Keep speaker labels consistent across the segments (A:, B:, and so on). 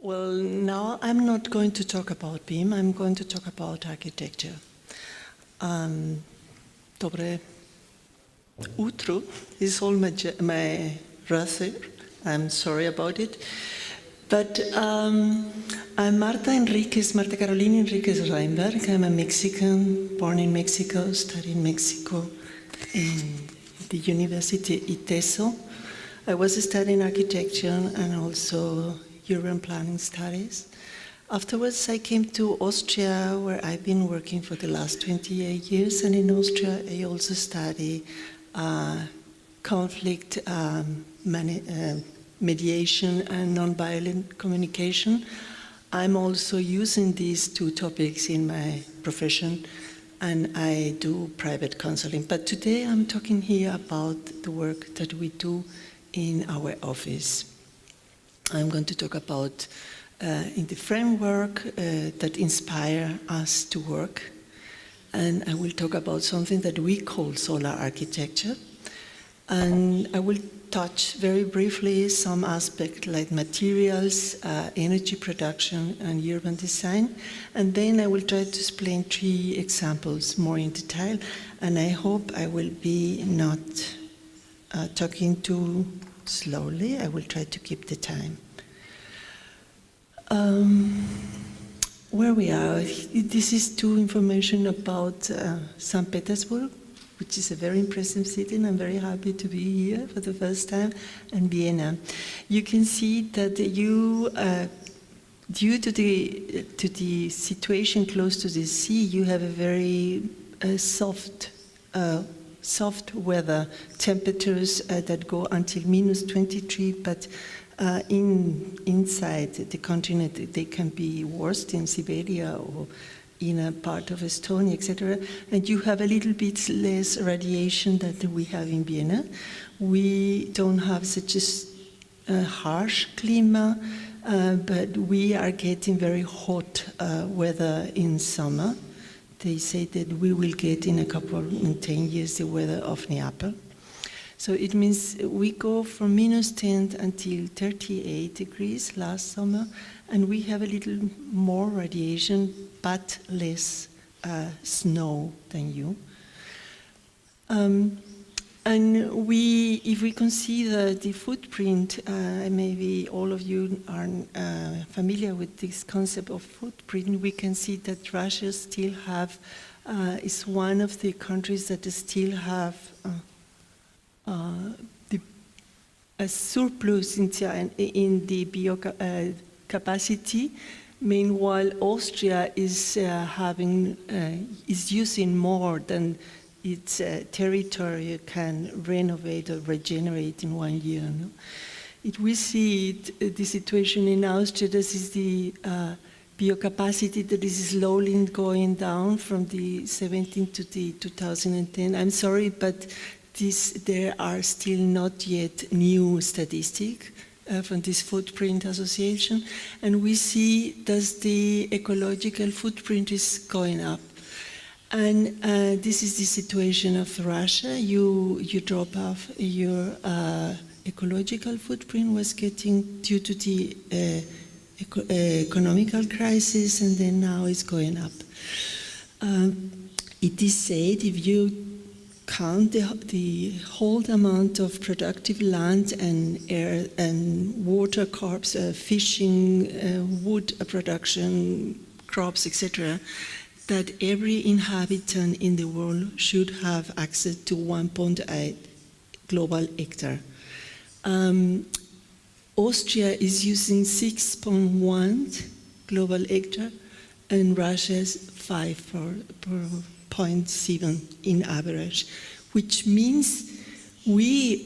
A: Well, now I'm not going to talk about BIM, I'm going to talk about architecture. Dobre utro is all my brother. I'm sorry about it. But I'm Marta Carolina Enriquez Reinberg. I'm a Mexican, born in Mexico, studied in Mexico in the University ITESO. I was studying architecture and also urban planning studies. Afterwards, I came to Austria, where I've been working for the last 28 years. And in Austria, I also study conflict mediation and nonviolent communication. I'm also using these two topics in my profession, and I do private counseling. But today I'm talking here about the work that we do in our office. I'm going to talk about in the framework that inspire us to work, and I will talk about something that we call solar architecture. And I will touch very briefly some aspects like materials, energy production, and urban design. And then I will try to explain 3 examples more in detail. And I hope I will be not talking too slowly. I will try to keep the time. Where we are, this is 2 information about St. Petersburg, which is a very impressive city, and I'm very happy to be here for the first time, and Vienna. You can see that due to the situation close to the sea, you have a very soft weather, temperatures that go until -23, but inside the continent they can be worse in Siberia or in a part of Estonia, etc. And you have a little bit less radiation than we have in Vienna. We don't have such a harsh climate, but we are getting very hot weather in summer. They say that we will get in 10 years the weather of Neapel. So it means we go from -10 until 38 degrees last summer, and we have a little more radiation, but less snow than you. And if we consider the footprint, maybe all of you are familiar with this concept of footprint, we can see that Russia still is one of the countries that still have a surplus in the biocapacity. Meanwhile, Austria is using more than its territory can renovate or regenerate in 1 year. No? We see the situation in Austria. This is the biocapacity that is slowly going down from the 17 to the 2010. I'm sorry, but there are still not yet new statistics from this footprint association, and we see that the ecological footprint is going up. And this is the situation of Russia. You drop off your ecological footprint was getting due to the economical crisis, and then now it's going up. It is said if you count the whole amount of productive land and air and water crops, fishing, wood production, crops, etc., that every inhabitant in the world should have access to 1.8 global hectare. Austria is using 6.1 global hectare, and Russia is 5.7 in average, which means we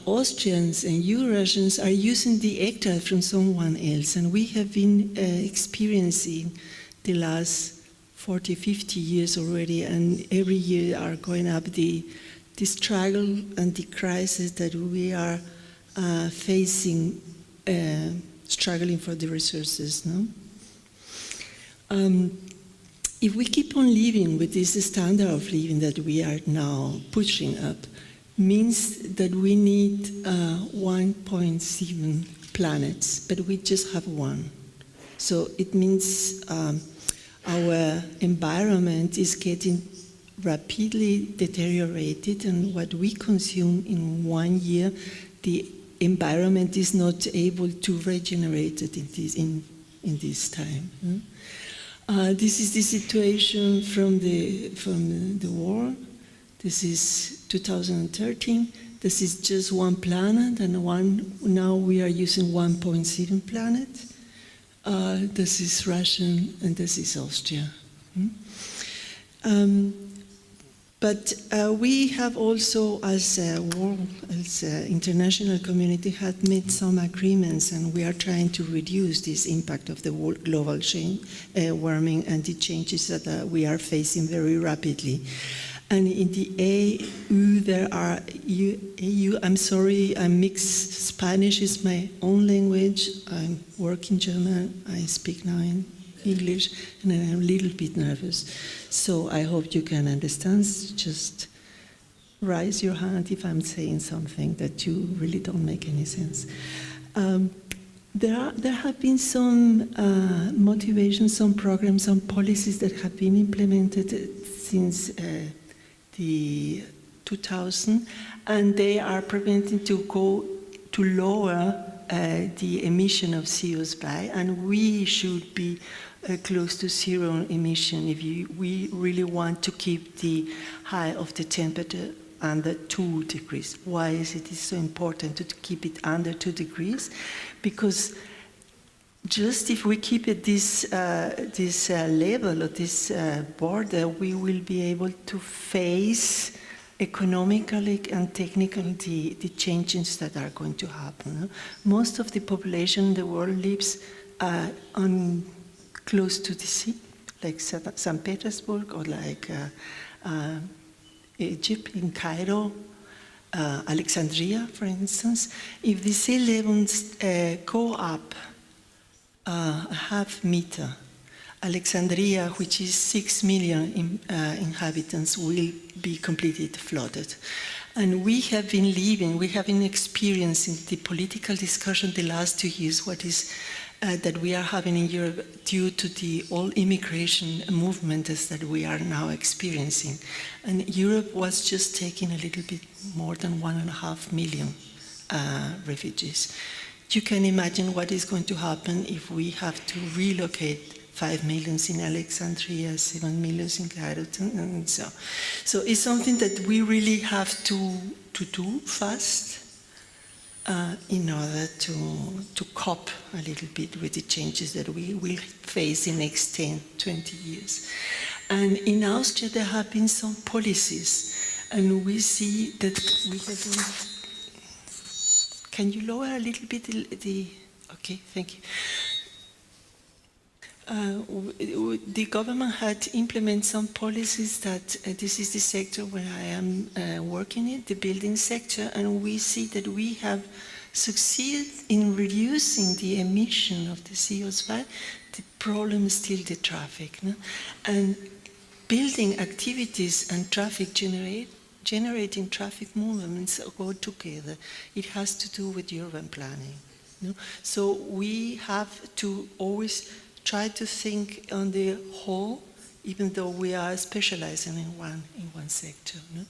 A: Austrians and you Russians are using the hectare from someone else, and we have been experiencing the last 40, 50 years already, and every year are going up the struggle and the crisis that we are facing, struggling for the resources. No? If we keep on living with this standard of living that we are now pushing up, means that we need 1.7 planets, but we just have 1. So it means our environment is getting rapidly deteriorated, and what we consume in 1 year, the environment is not able to regenerate it in this time. This is the situation from the war. This is 2013. This is just one planet, and now we are using 1.7 planet. This is Russian, and this is Austria. But we have also, as a world, as an international community, had made some agreements, and we are trying to reduce this impact of the global warming and the changes that we are facing very rapidly. And in the EU, there are I'm sorry, I mix Spanish is my own language. I work in German. I speak now in English, and I'm a little bit nervous. So I hope you can understand. Just raise your hand if I'm saying something that you really don't make any sense. There have been some motivations, some programs, some policies that have been implemented since the 2000, and they are preventing to go to lower the emission of CO2, and we should be close to zero emission if we really want to keep the high of the temperature under 2 degrees. Why is it so important to keep it under 2 degrees? Because just if we keep it this level or this border, we will be able to face economically and technically the changes that are going to happen. Most of the population in the world lives close to the sea, like St. Petersburg, or like Egypt, in Cairo, Alexandria, for instance. If the sea levels go up a half meter, Alexandria, which is 6 million inhabitants, will be completely flooded. And we have been experiencing the political discussion the last 2 years, what is that we are having in Europe due to the all immigration movements that we are now experiencing. And Europe was just taking a little bit more than 1.5 million refugees. You can imagine what is going to happen if we have to relocate 5 million in Alexandria, 7 million in Cairo, and so. So it's something that we really have to do fast in order to cope a little bit with the changes that we will face in the next 10, 20 years. And in Austria, there have been some policies, and we see that we have been. Can you lower a little bit the okay, thank you. The government had implemented some policies that this is the sector where I am working in, the building sector, and we see that we have succeeded in reducing the emission of the CO2. The problem is still the traffic. No? And building activities and traffic generating traffic movements go together. It has to do with urban planning. No? So we have to always try to think on the whole, even though we are specializing in one sector. No?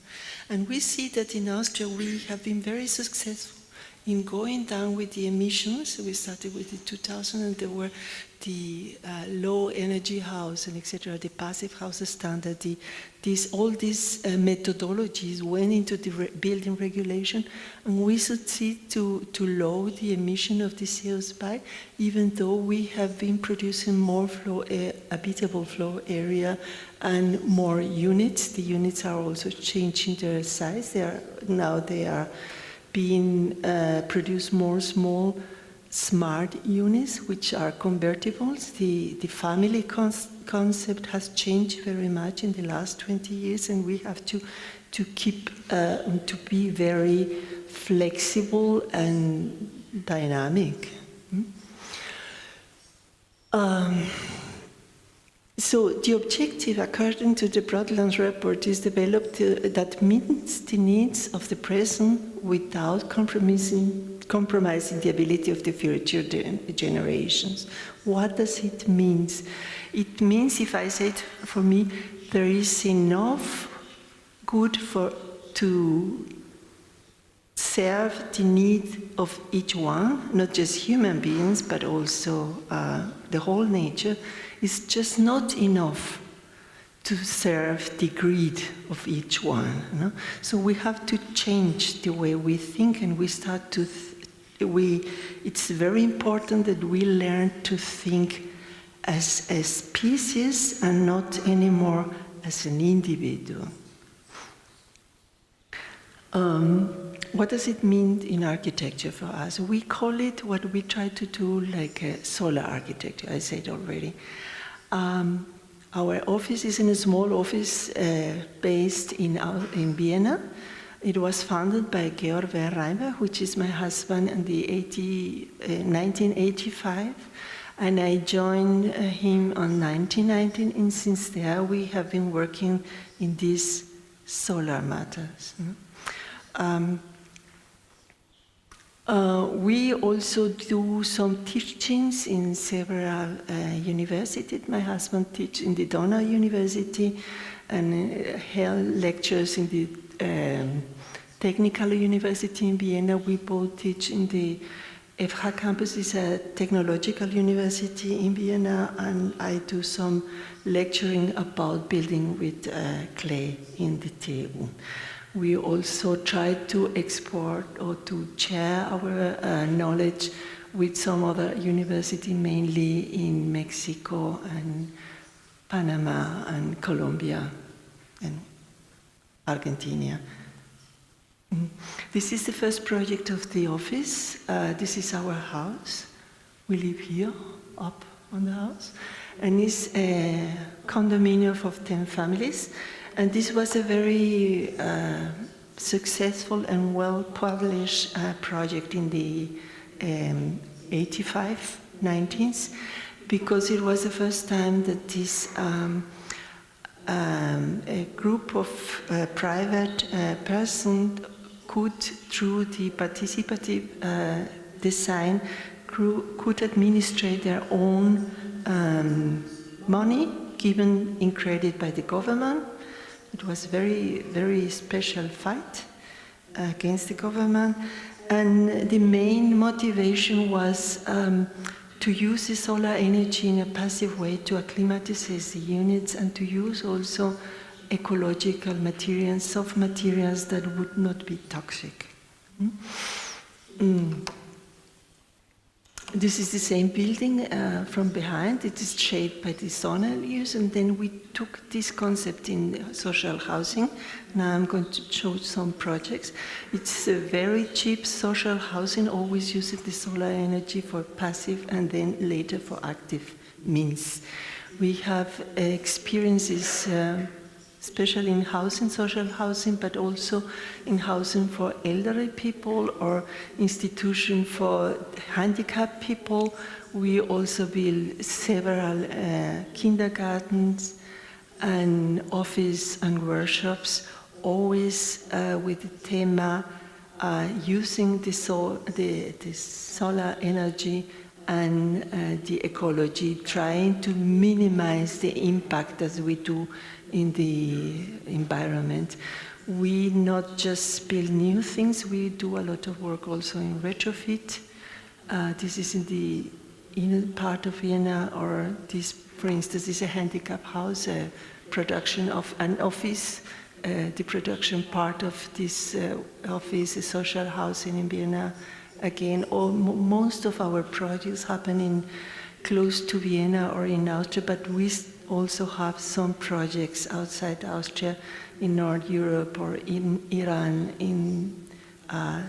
A: And we see that in Austria we have been very successful in going down with the emissions. We started with the 2000, and there were the low energy house and etc., the passive house standard, all these methodologies went into the building regulation, and we succeed to lower the emission of the CO2, even though we have been producing more habitable floor area and more units. The units are also changing their size. They are being produced more small smart units, which are convertibles. The family concept has changed very much in the last 20 years, and we have to keep to be very flexible and dynamic. So the objective, according to the Broadlands report, is developed that meets the needs of the present without compromising compromising the ability of the future generations. What does it mean? It means, if I say it for me, there is enough good to serve the need of each one, not just human beings, but also the whole nature, is just not enough to serve the greed of each one. No? So we have to change the way we think, and we start to, it's very important that we learn to think as a species and not anymore as an individual. What does it mean in architecture for us? We call it, what we try to do, like a solar architecture, I said already. Our office is in a small office based in Vienna. It was founded by Enriquez Reinberg, which is my husband, in the 1985. And I joined him on 1919, and since there we have been working in these solar matters. We also do some teachings in several universities. My husband teaches in the Donau University and held lectures in the Technical University in Vienna. We both teach in the FH campus, is a technological university in Vienna, and I do some lecturing about building with clay in the TU. We also try to export or to share our knowledge with some other university, mainly in Mexico and Panama and Colombia and Argentina. This is the first project of the office. This is our house. We live here, up on the house. And it's a condominium of 10 families. And this was a very successful and well-published project in the 85, 90s, because it was the first time that this a group of private persons could, through the participative design, could administrate their own money given in credit by the government. It was a very, very special fight against the government. And the main motivation was to use the solar energy in a passive way to acclimatize the units, and to use also ecological materials, soft materials that would not be toxic. This is the same building from behind. It is shaped by the zonal use, and then we took this concept in social housing. Now I'm going to show some projects. It's a very cheap social housing, always uses the solar energy for passive and then later for active means. We have experiences, especially in housing, social housing, but also in housing for elderly people or institution for handicapped people. We also build several kindergartens and office and workshops, always with the theme using the solar energy and the ecology, trying to minimize the impact as we do in the environment. We not just build new things, we do a lot of work also in retrofit. This is in the inner part of Vienna, or this, for instance, is a handicap house, a production of an office. The production part of this office, a social housing in Vienna. Again, most of our projects happen in close to Vienna or in Austria, but we also have some projects outside Austria, in North Europe or in Iran, in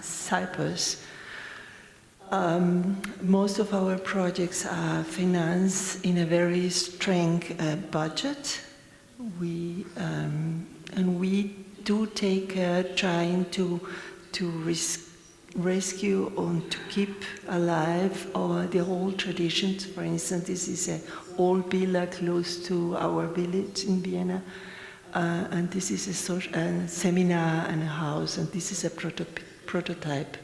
A: Cyprus. Most of our projects are financed in a very strict budget. And we do take care trying to rescue or to keep alive the whole traditions. For instance, this is an old villa close to our village in Vienna, and this is a seminar and a house, and this is a prototype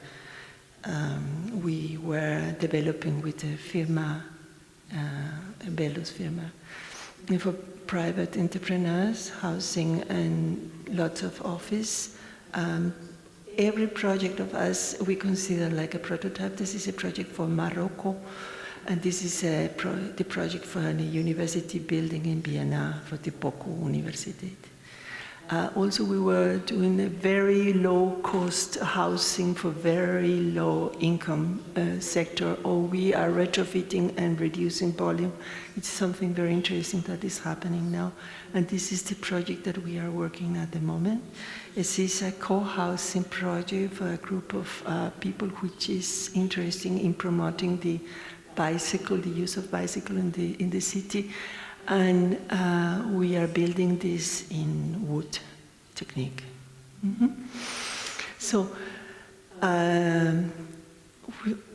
A: we were developing with a firma, a Belus firma, for private entrepreneurs, housing and lots of office. Every project of us we consider like a prototype. This is a project for Morocco, and this is the project for a university building in Vienna for the Boku University. Also, we were doing a very low-cost housing for very low-income sector, or we are retrofitting and reducing volume. It's something very interesting that is happening now, and this is the project that we are working at the moment. This is a co-housing project for a group of people which is interested in promoting the bicycle, the use of bicycle in the city. And we are building this in wood technique. So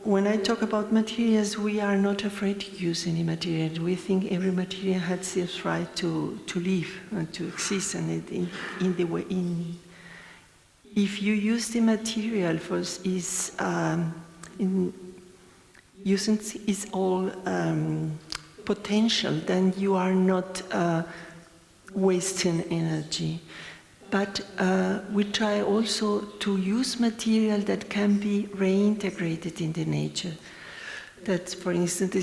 A: when I talk about materials, we are not afraid to use any material. We think every material has its right to live and to exist, and if you use the material for using its all potential, then you are not wasting energy. But we try also to use material that can be reintegrated in the nature. That, for instance,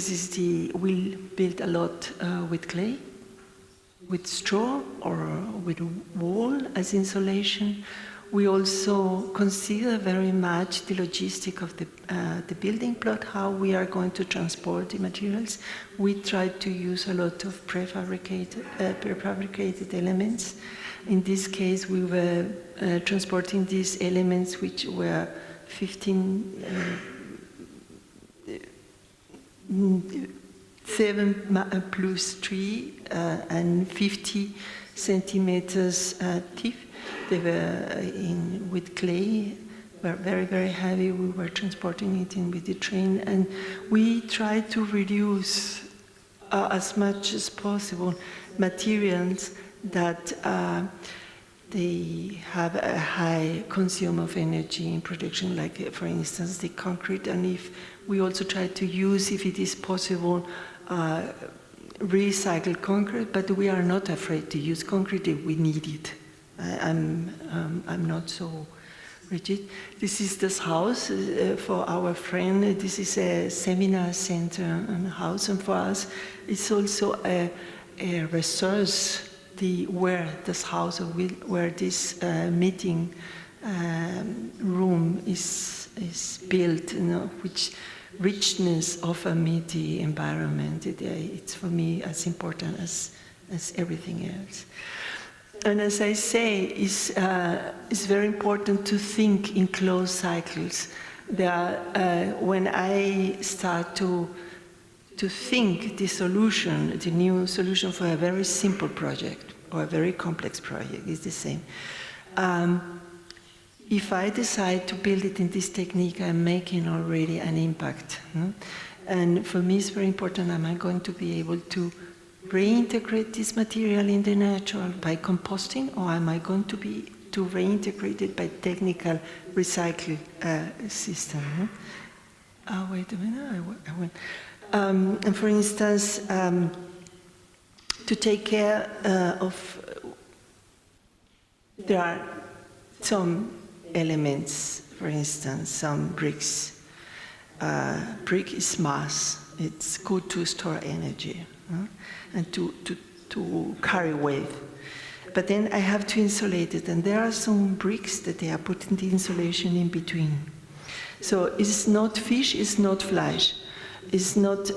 A: we build a lot with clay, with straw, or with wool as insulation. We also consider very much the logistic of the building plot, how we are going to transport the materials. We try to use a lot of prefabricated elements. In this case, we were transporting these elements, which were 7 plus 3 and 50 centimeters thick. They were with clay, were very, very heavy. We were transporting it in with the train, and we tried to reduce as much as possible materials that they have a high consume of energy in production, like for instance the concrete. And if we also try to use, if it is possible, recycled concrete, but we are not afraid to use concrete if we need it. I'm not so rigid. This is this house for our friend. This is a seminar center and house, and for us, it's also a resource. Where this house, where this meeting room is built, which richness of a meaty environment. It's for me as important as everything else. And as I say, it's very important to think in closed cycles. When I start to think the solution, the new solution for a very simple project or a very complex project is the same. If I decide to build it in this technique, I'm making already an impact. And for me, it's very important, am I going to be able to reintegrate this material in the natural by composting, or am I going to reintegrate it by technical recycle system? Wait a minute, I went. And for instance, to take care there are some elements, for instance, some bricks. Brick is mass. It's good to store energy and to carry weight. But then I have to insulate it, and there are some bricks that they are putting the insulation in between. So it's not fish, it's not flesh. It's not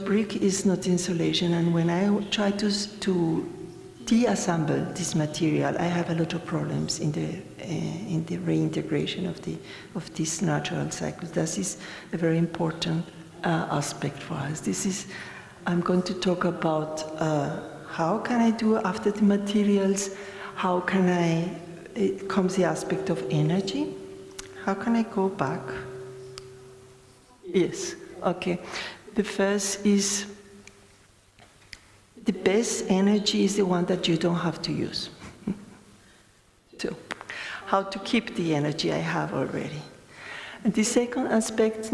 A: brick, it's not insulation. And when I try to deassemble this material, I have a lot of problems in the reintegration of this natural cycle. This is a very important aspect for us. I'm going to talk about how can I do after the materials, it comes the aspect of energy. How can I go back? Yes, okay. The first is, the best energy is the one that you don't have to use. So, how to keep the energy I have already. And the second aspect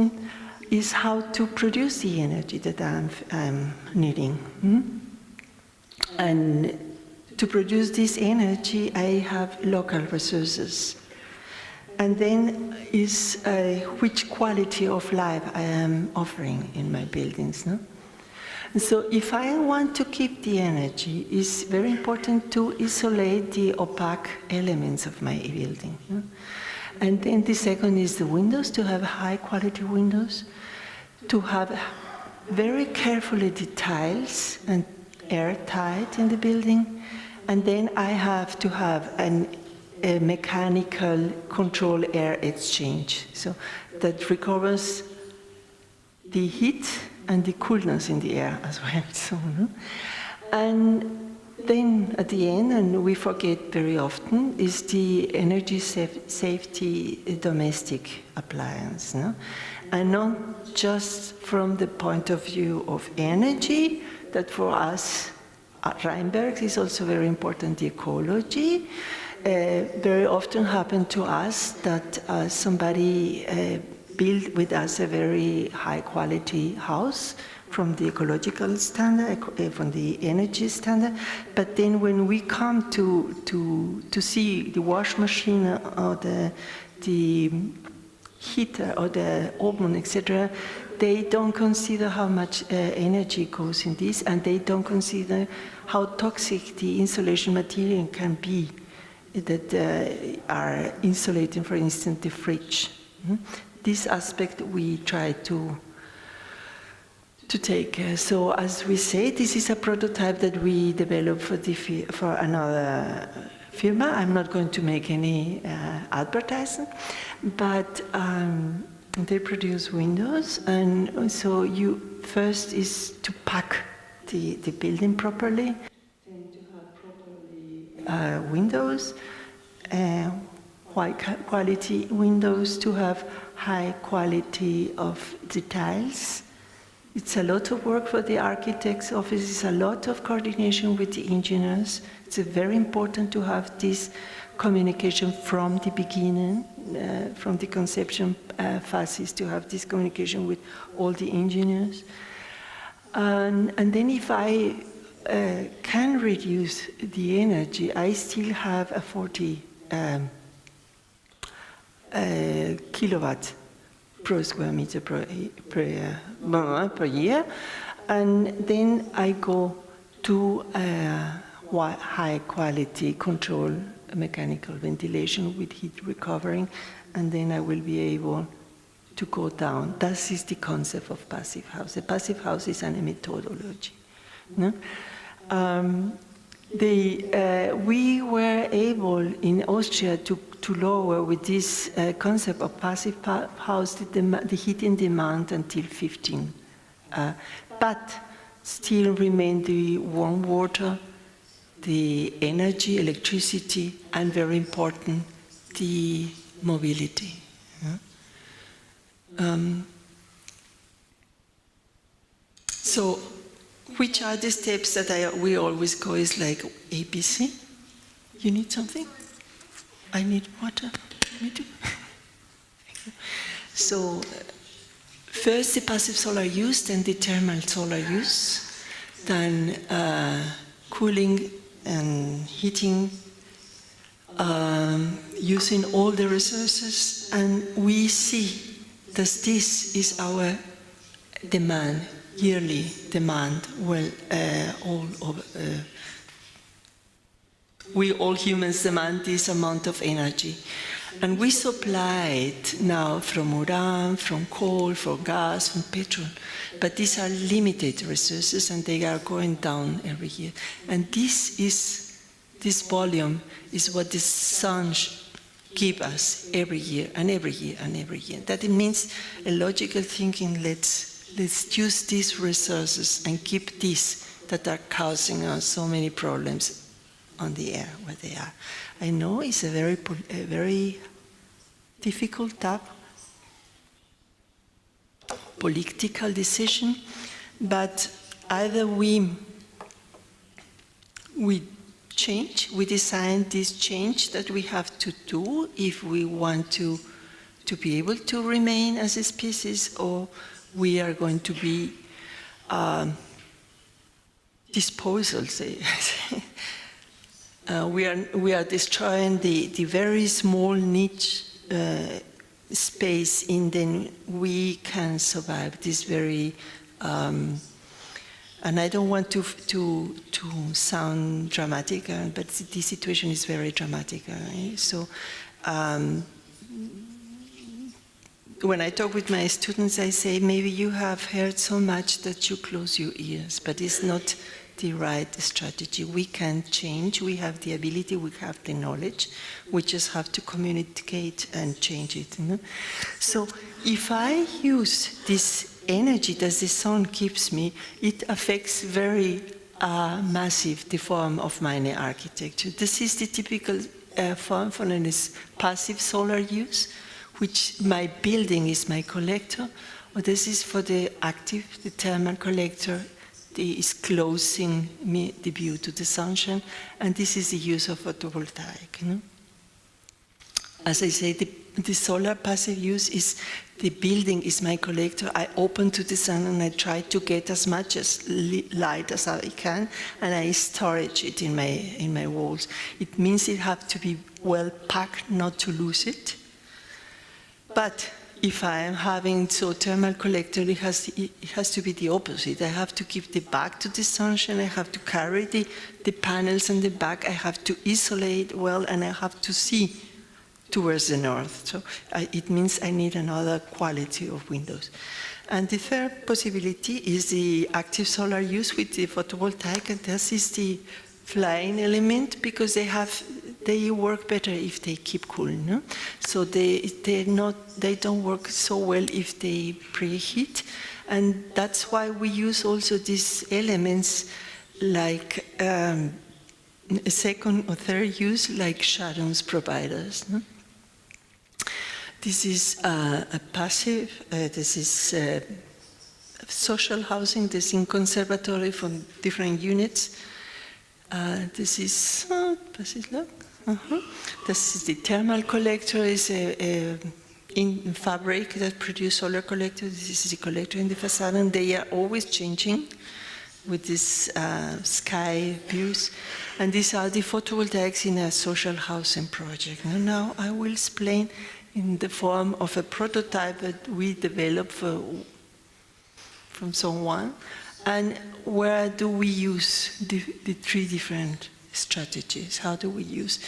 A: is how to produce the energy that I'm needing. And to produce this energy, I have local resources. And then is which quality of life I am offering in my buildings. No? And so if I want to keep the energy, it's very important to isolate the opaque elements of my building. No? And then the second is the windows, to have high quality windows, to have very carefully the tiles and airtight in the building. And then I have to have a mechanical control air exchange, so that recovers the heat and the coolness in the air as well. So, no? And then at the end, and we forget very often, is the energy safety domestic appliance. No? And not just from the point of view of energy, that for us at Reinberg is also very important, the ecology. Very often happen to us that somebody build with us a very high quality house from the ecological standard, from the energy standard, but then when we come to see the wash machine or the heater or the oven, etc., they don't consider how much energy goes in this, and they don't consider how toxic the insulation material can be that are insulating, for instance, the fridge. This aspect we try to take. So as we say, this is a prototype that we developed for another firma. I'm not going to make any advertising, but they produce windows, and so you first is to pack the building properly, then to have properly windows, high quality windows, to have high quality of the tiles. It's a lot of work for the architect's office. It's a lot of coordination with the engineers. It's very important to have this communication from the beginning, from the conception phases, to have this communication with all the engineers. And then if I can reduce the energy, I still have a 40 kilowatt per square meter per year, and then I go to high quality control, mechanical ventilation with heat recovering, and then I will be able to go down. That is the concept of passive house. A passive house is a methodology. No? We were able in Austria to lower with this concept of passive house the heating demand until 15, but still remain the warm water, the energy, electricity, and very important, the mobility. So, which are the steps that we always go is like ABC? You need something? I need water. Me too. So, first the passive solar use, then the thermal solar use, then cooling and heating, using all the resources, and we see that this is our demand, yearly demand. Well, we all humans demand this amount of energy. And we supply it now from uran, from coal, from gas, from petrol. But these are limited resources, and they are going down every year. And this volume is what the sun gives us every year, and every year, and every year. That it means a logical thinking, let's use these resources and keep these that are causing us so many problems on the air where they are. I know it's a very difficult political decision, but either we change, we design this change that we have to do if we want to to be able to remain as a species, or we are going to be disposal, say. We are destroying the very small niche space, and then we can survive this very. And I don't want to sound dramatic, but the situation is very dramatic. So when I talk with my students, I say, maybe you have heard so much that you close your ears, but it's not the right strategy. We can change, we have the ability, we have the knowledge, we just have to communicate and change it. You know? So if I use this energy that the sun gives me, it affects very massive the form of my architecture. This is the typical form for this passive solar use, which my building is my collector, or this is for the active, the thermal collector, is closing me the view to the sunshine, and this is the use of photovoltaic. You know? As I say, the solar passive use is the building is my collector. I open to the sun and I try to get as much as light as I can, and I storage it in my walls. It means it has to be well packed, not to lose it. But if I am having thermal collector, it has to be the opposite. I have to give the back to the sunshine. I have to carry the panels in the back. I have to isolate well, and I have to see towards the north. So it means I need another quality of windows. And the third possibility is the active solar use with the photovoltaic, and this is the flying element, because they work better if they keep cool. No? So they don't work so well if they preheat, and that's why we use also these elements like a second or third use, like shadows providers. No? This is a passive, this is social housing, this is in conservatory from different units. This is, passive, This is the thermal collector, is in fabric that produce solar collector. This is the collector in the facade, and they are always changing with this sky views. And these are the photovoltaics in a social housing project. Now I will explain in the form of a prototype that we developed from someone, and where do we use the three different strategies. How do we use?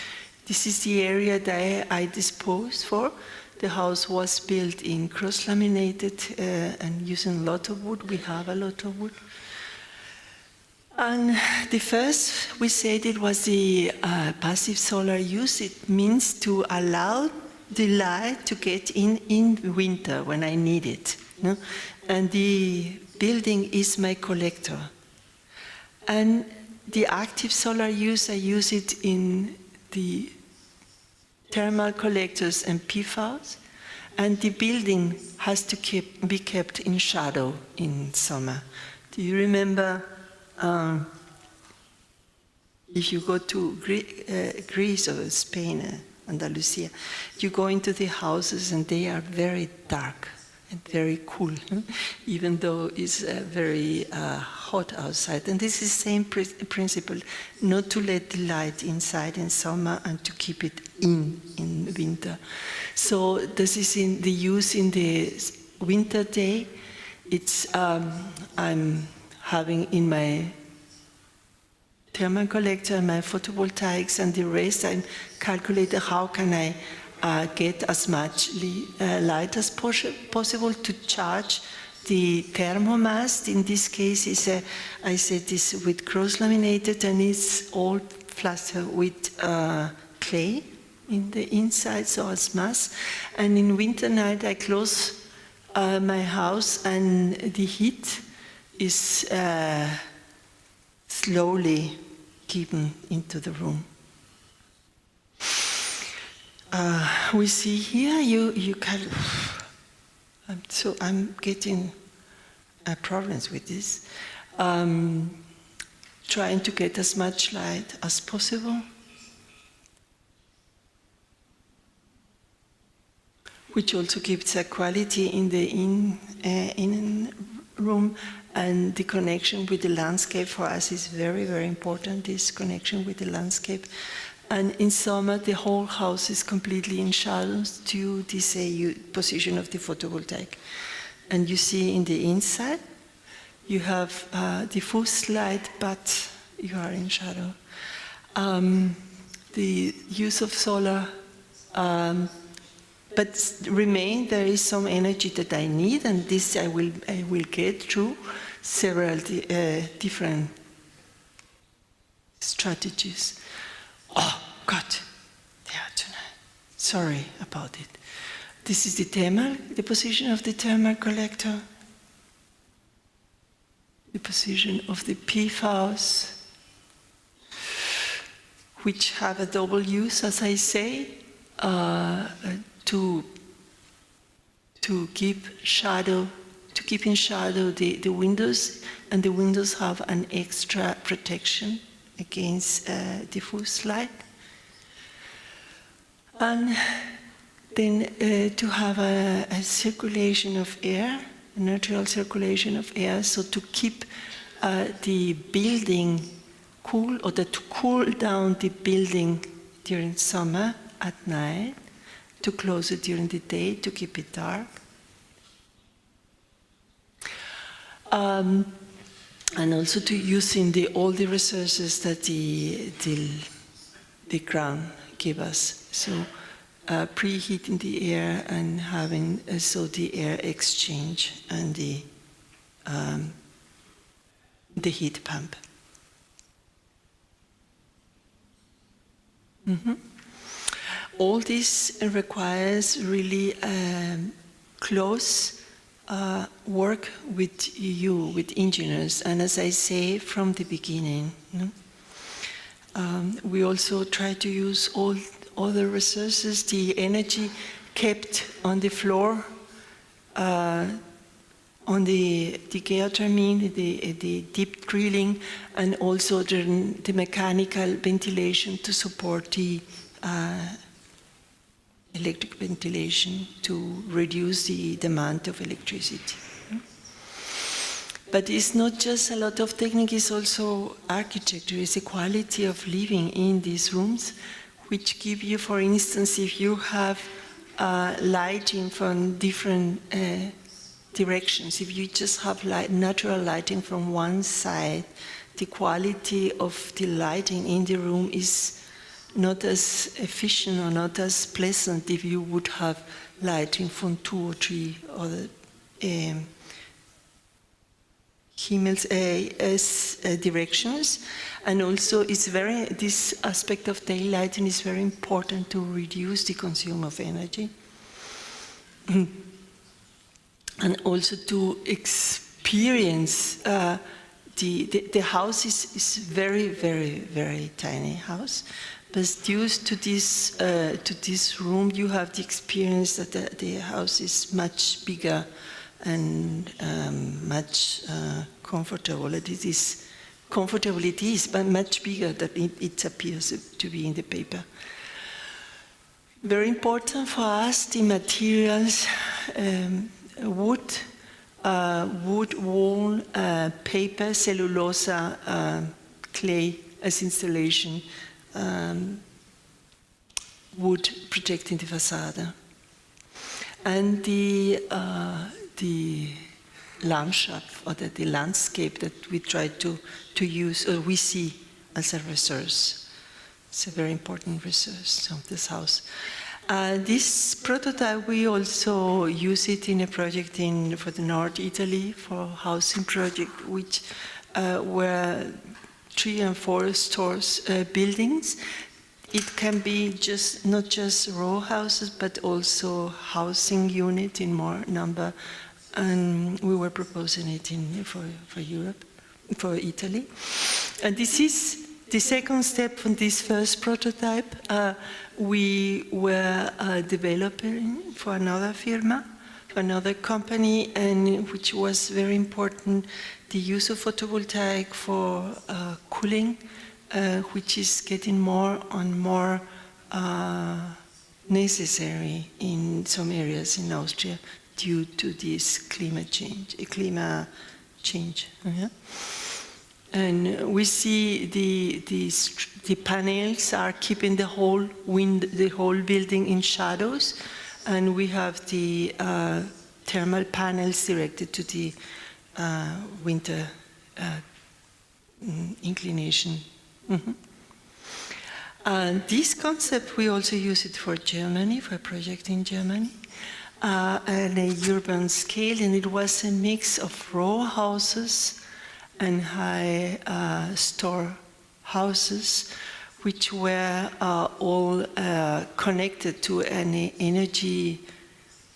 A: This is the area that I disposed for. The house was built in cross-laminated and using a lot of wood. We have a lot of wood. And the first, we said it was the passive solar use. It means to allow the light to get in winter when I need it. No? And the building is my collector. And the active solar use, I use it in the thermal collectors and PFAS, and the building has to be kept in shadow in summer. Do you remember if you go to Greece or Spain, Andalusia, you go into the houses and they are very dark and very cool, even though it's very hot outside. And this is the same principle, not to let the light inside in summer and to keep it in winter. So this is in the use in the winter day. It's I'm having in my thermal collector, my photovoltaics, and the rest I calculate how can I get as much light as possible to charge the thermomast. In this case, I said this with cross-laminated, and it's all plastered with clay in the inside, so it's mass. And in winter night, I close my house, and the heat is slowly given into the room. We see here, you can, I'm getting problems with this. Trying to get as much light as possible. which also gives a quality in the in room, and the connection with the landscape for us is very, very important, this connection with the landscape. And in summer, the whole house is completely in shadows due to this position of the photovoltaic. And you see in the inside, you have diffuse light, but you are in shadow. The use of solar, but remain, there is some energy that I need, and this I will get through several different strategies. Oh, God, they are tonight. Sorry about it. This is the position of the thermal collector, the position of the PFAS, which have a double use, as I say, to keep in shadow the windows, and the windows have an extra protection against diffuse light. And then to have a circulation of air, a natural circulation of air, so to keep the building cool, or to cool down the building during summer at night, to close it during the day, to keep it dark. And also to using all the resources that the ground give us. So preheating the air and having so the air exchange and the heat pump. Mm-hmm. All this requires really close work with you, with engineers, and as I say from the beginning, we also try to use all the resources, the energy kept on the floor, on the geothermal, the deep drilling, and also the mechanical ventilation to support the electric ventilation to reduce the demand of electricity. But it's not just a lot of technique, it's also architecture, it's a quality of living in these rooms, which give you, for instance, if you have lighting from different directions, if you just have natural lighting from one side, the quality of the lighting in the room is not as efficient or not as pleasant if you would have lighting from 2 or 3 other directions. And also this aspect of daylighting is very important to reduce the consumption of energy. And also to experience the house is very, very, very tiny house. But due to this room, you have the experience that the house is much bigger and much comfortable. It is comfortable, it is, but much bigger than it appears to be in the paper. Very important for us, the materials, wood, wool, paper, cellulose, clay as installation. Wood protecting the facade, and the landscape or the landscape that we try to use or we see as a resource. It's a very important resource of this house. This prototype, we also use it in a project for the North Italy for housing project, which were 3 and 4 stores buildings. It can be not just row houses, but also housing unit in more number. And we were proposing it for Europe, for Italy. And this is the second step from this first prototype. We were developing for another firma, for another company, and which was very important, the use of photovoltaic for cooling, which is getting more and more necessary in some areas in Austria due to this climate change. Yeah? And we see the panels are keeping the whole building in shadows, and we have the thermal panels directed to the winter inclination. And this concept, we also use it for Germany, for a project in Germany, on a urban scale, and it was a mix of row houses and high store houses, which were all connected to an energy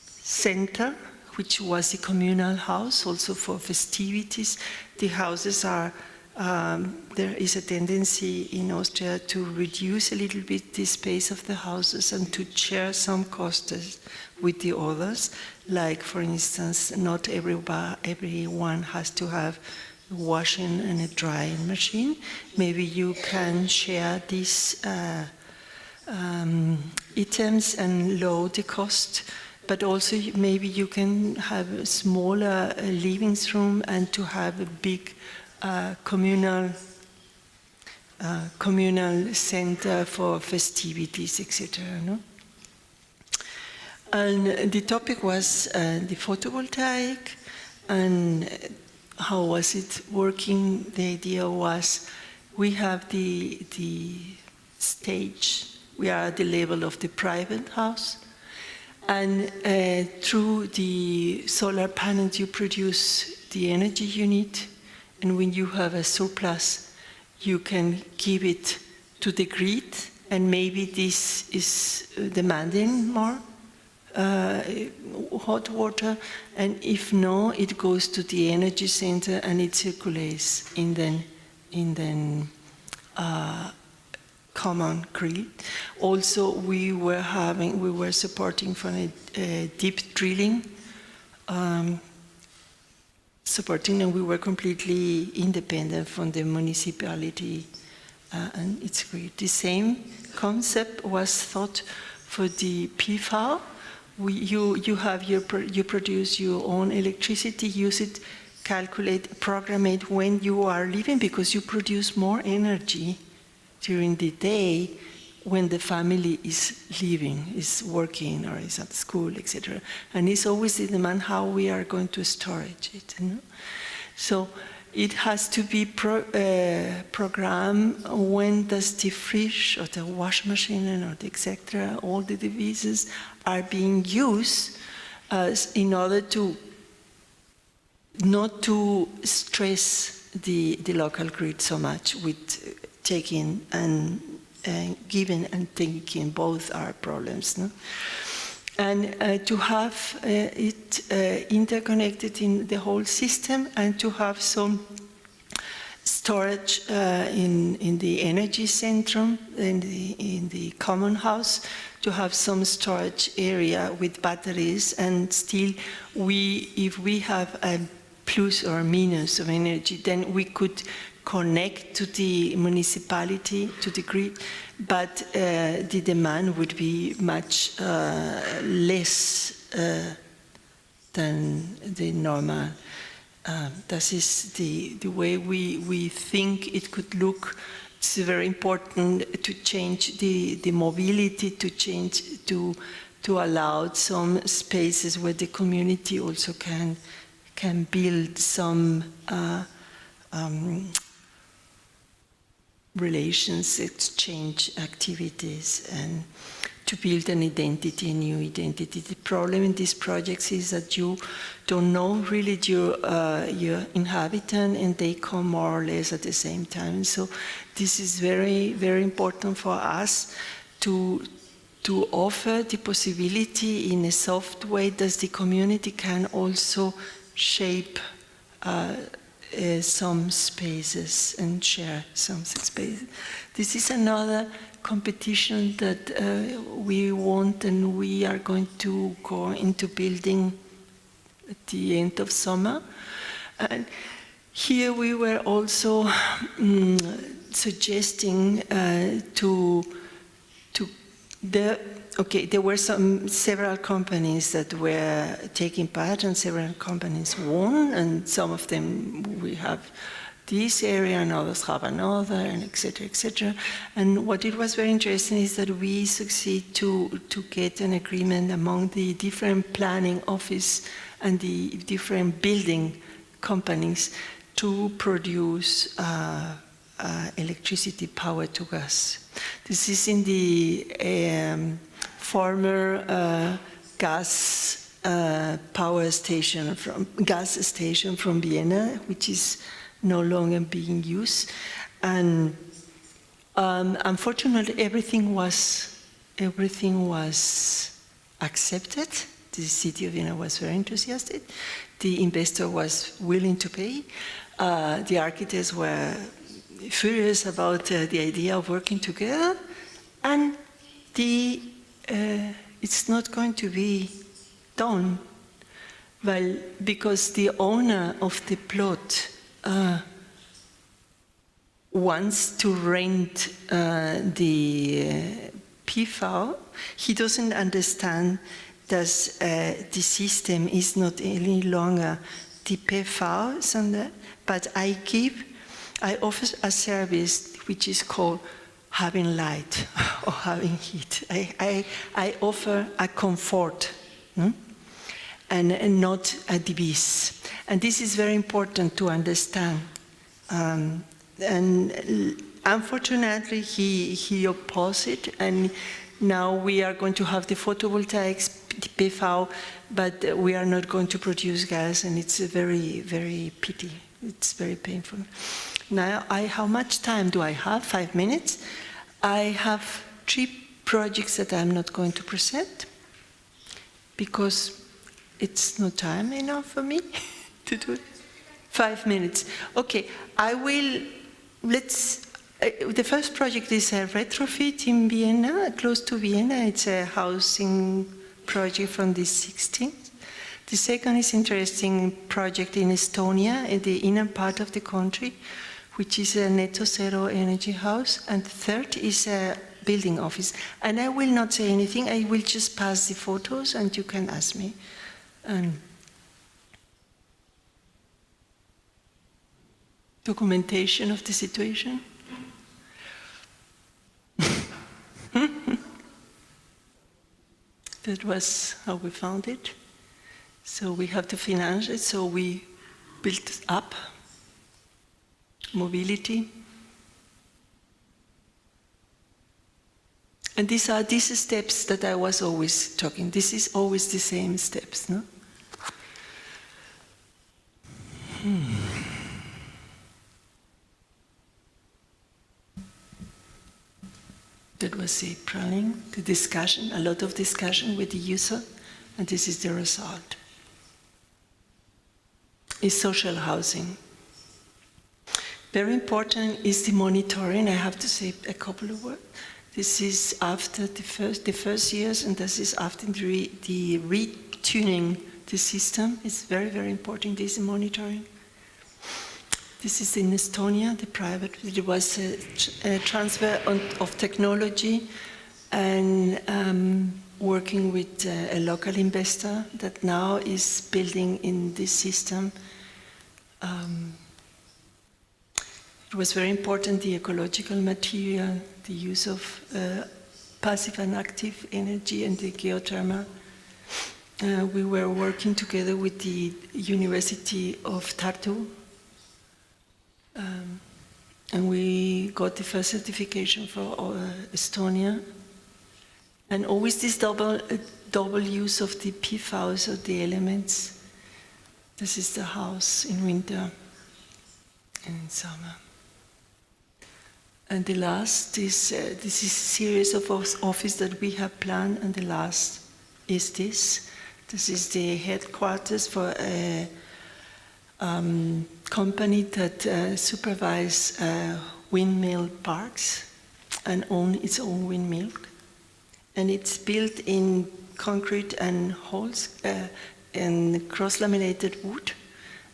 A: center, which was a communal house, also for festivities. The houses are, there is a tendency in Austria to reduce a little bit the space of the houses and to share some costs with the others. Like, for instance, not everyone has to have a washing and a drying machine. Maybe you can share these items and lower the cost. But also maybe you can have a smaller living room and to have a big communal center for festivities, etc. No? And the topic was the photovoltaic and how was it working. The idea was we have the stage, we are at the level of the private house, and through the solar panels you produce the energy you need, and when you have a surplus you can give it to the grid, and maybe this is demanding more hot water, and if no, it goes to the energy center and it circulates in the common grid. Also, we were supporting from a deep drilling, and we were completely independent from the municipality, and it's great. The same concept was thought for the PV. You produce your own electricity, use it, calculate, program it when you are living, because you produce more energy during the day when the family is living, is working, or is at school, etc. And it's always the demand how we are going to storage it. You know? So it has to be programmed when does the fridge or the wash machine or the etc. all the devices are being used in order to not to stress the local grid so much with taking and giving and taking. Both are problems. No? And to have it interconnected in the whole system, and to have some storage in the energy centrum, in the common house, to have some storage area with batteries, and still if we have a plus or minus of energy, then we could connect to the municipality, to the grid, but the demand would be much less than the normal. This is the way we think it could look. It's very important to change the mobility, to allow some spaces where the community also can build some relations, exchange activities, and to build an identity, a new identity. The problem in these projects is that you don't know really your inhabitant, and they come more or less at the same time. So this is very, very important for us to offer the possibility in a soft way that the community can also shape some spaces and share some spaces. This is another competition that we want, and we are going to go into building at the end of summer. And here we were also suggesting to There were several companies that were taking part, and several companies won, and some of them we have this area, and others have another, and etc., etc. And what it was very interesting is that we succeed to get an agreement among the different planning office and the different building companies to produce electricity power to gas. This is in the former gas power station gas station from Vienna, which is no longer being used, and unfortunately everything was accepted. The city of Vienna was very enthusiastic. The investor was willing to pay. The architects were furious about the idea of working together, and it's not going to be done. Well, because the owner of the plot wants to rent the PV. He doesn't understand that the system is not any longer the PV, but I offer a service which is called having light or having heat. I offer a comfort, and not a device. And this is very important to understand. And unfortunately, he opposed it, and now we are going to have the photovoltaics, the PV, but we are not going to produce gas, and it's a very, very pity. It's very painful. Now, how much time do I have? 5 minutes. I have 3 projects that I'm not going to present because it's not time enough for me to do it. 5 minutes. Okay, I will, the first project is a retrofit in Vienna, close to Vienna. It's a housing project from the 16th. The second is interesting project in Estonia, in the inner part of the country, which is a netto zero energy house. And the third is a building office. And I will not say anything, I will just pass the photos and you can ask me. Documentation of the situation. That was how we found it. So we have to finance it, so we built up mobility. And these are these steps that I was always talking. This is always the same steps, no? That was the planning, the discussion, a lot of discussion with the user, and this is the result. Is social housing. Very important is the monitoring. I have to say a couple of words. This is after the first years, and this is after the retuning the system. It's very, very important, this monitoring. This is in Estonia, the private. It was a transfer of technology and working with a local investor that now is building in this system. It was very important, the ecological material, the use of passive and active energy, and the geothermal. We were working together with the University of Tartu, and we got the first certification for Estonia. And always this double use of the PVs, of the elements. This is the house in winter and in summer. And the last is, this is a series of office that we have planned, and the last is this. This is the headquarters for a company that supervises windmill parks and own its own windmill. And it's built in concrete and holes and cross-laminated wood.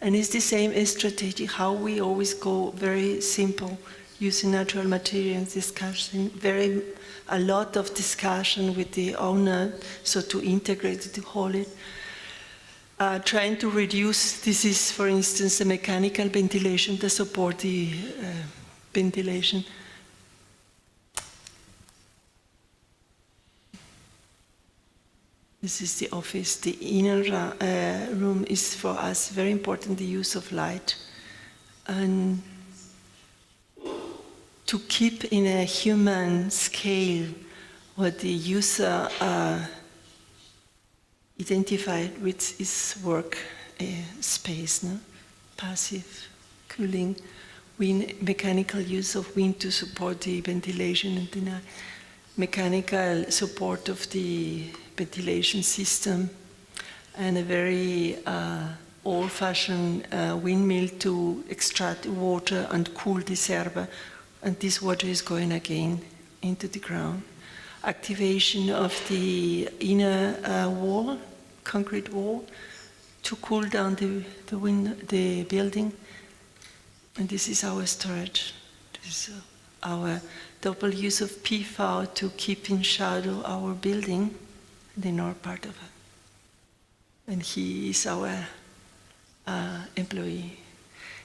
A: And it's the same strategy, how we always go very simple using natural materials, discussing a lot of discussion with the owner, so to integrate it, to hold it. Trying to reduce, this is for instance the mechanical ventilation to support the ventilation. This is the office. The inner room is for us very important, the use of light. And to keep in a human scale what the user identified with his work space, no? Passive cooling, wind, mechanical use of wind to support the ventilation, and the mechanical support of the ventilation system, and a very old-fashioned windmill to extract water and cool the server, and this water is going again into the ground. Activation of the inner wall, concrete wall, to cool down the building, and this is our storage. This is our double use of PV to keep in shadow our building, the north part of it. And he is our employee.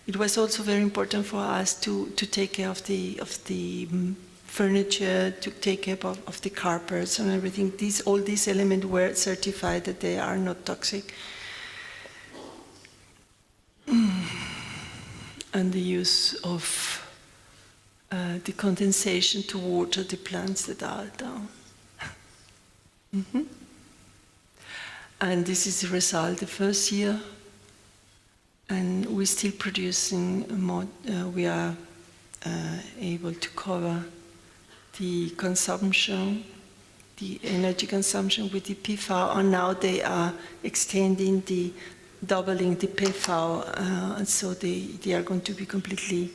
A: It was also very important for us to take care of the furniture, to take care of the carpets and everything. All these elements were certified that they are not toxic. And the use of the condensation to water the plants that are down. And this is the result the first year. And we're still producing more. We are able to cover the consumption, the energy consumption with the PV, and now they are extending doubling the PV, and so they are going to be completely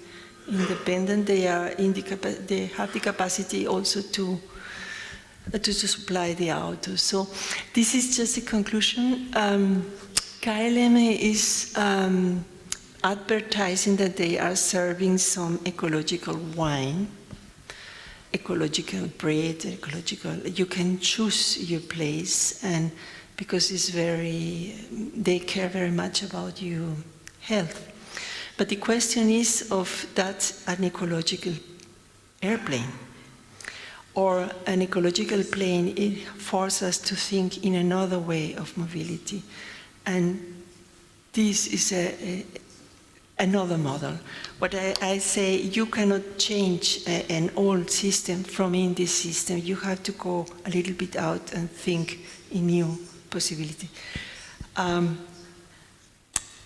A: independent. They have the capacity also to supply the auto. So this is just a conclusion. KLM is advertising that they are serving some ecological wine, ecological bread, ecological. You can choose your place, and because they care very much about your health. But the question is of that an ecological airplane or an ecological plane. It forces us to think in another way of mobility. And this is another model. What I say, you cannot change an old system from in this system. You have to go a little bit out and think in new possibility.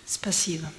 A: Спасибо.